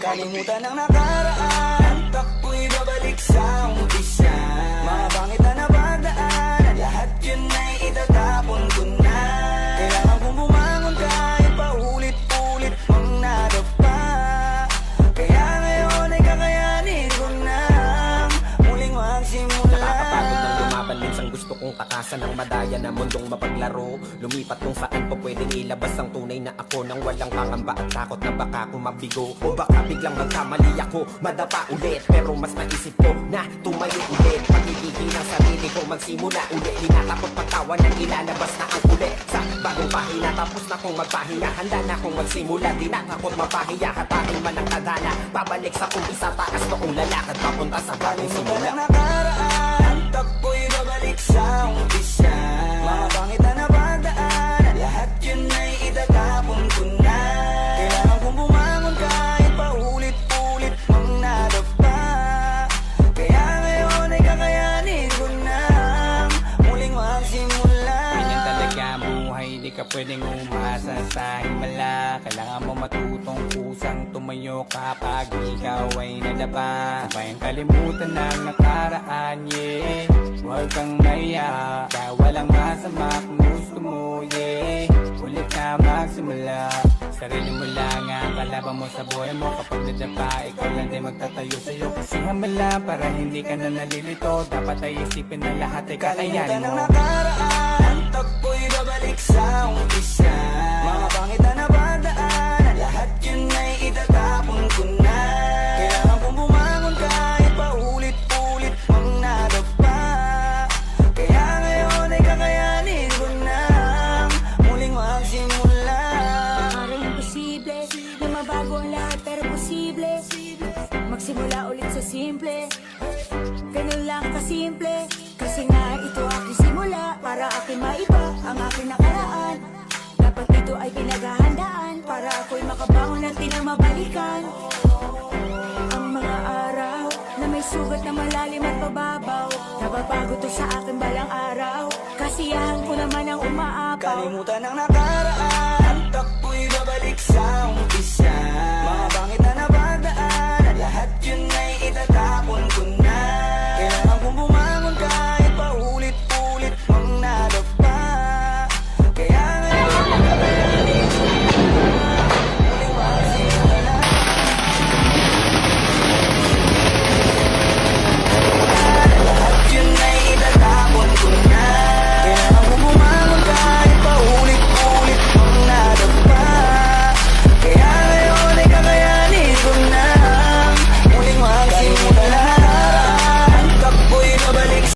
Kalimutan ang nakaraan, takbo'y babalik sa umpisa. Mga bangit na napagdaan, lahat yun ay itatapon ko na. Kailangan kong bumangon kahit paulit-ulit mang nadapa. Kaya ngayon ay kakayanin ko na muling magsimula. Nakakapagod ng lumaban, minsan gusto kong takasan ang madaya na mundong mapaglaro. Lumipat kung saan pa pwedeng ilabas ang tunay na ako, nang walang pangamba at takot na baka ako mabigo. O baka biglang magkamali ako, madapa ulit. Pero mas naisip ko na tumayo ulit. Pagigigil ng sarili ko magsimula ulit. Di natakot pagtawa ng ilalabas na ang kulit. Sa bagong pahina, tapos na kong magpahinga. Handa na kong magsimula, di natakot mapahiya. Hatakin man ang tadhana, babalik sa umpisa. Taas noong lalakad papunta sa bagong Kalimutan simula. ang nakaraan, takbo'y babalik sa umpisa. Mga bangit na napagdaan, lahat yun ay itatapon ko na. Kailangan kong bumangon kahit paulit-ulit mang nadapa. Kaya ngayon ay kakayanin ko na muling magsimula. Ganyan talaga ang buhay, di ka pwedeng umasa sa himala. Kailangan mo matutong kusang tumayo kapag ikaw ay nadapa. Sabayang kalimutan ng nakaraan, yeah. Huwag kang maya, kaya walang masama kung gusto mo, yeah. Ulit na magsimula, sarili mo lang ang kalaban mo sa buhay mo. Kapag nadapa, ikaw lang din magtatayo sa'yo. Kasi hamala para hindi ka na nalilito. Dapat ay isipin na lahat ay kakayanin Kalimutan ang mo. nakaraan, takbo'y babalik sa umpisa. Mga bangit na napagdaan, lahat yun ay itatapon ko na. Kailangan kong bumangon kahit paulit-ulit mang nadapa. Kaya ngayon ay kakayanin ko na muling magsimula. Parang imposible na mabago ang lahat, pero posible magsimula ulit sa simple. Ganun lang kasimple, kasi nga ito aking simula. Para aking maiba ang aking nakaraan, dapat ito ay pinaghahandaan. Para ako'y makabangon at di na mabalikan ang mga araw na may sugat na malalim at mababaw. Nababago to sa akin balang araw, kasiyahan ko naman ang umaapaw. Kalimutan ang nakaraan,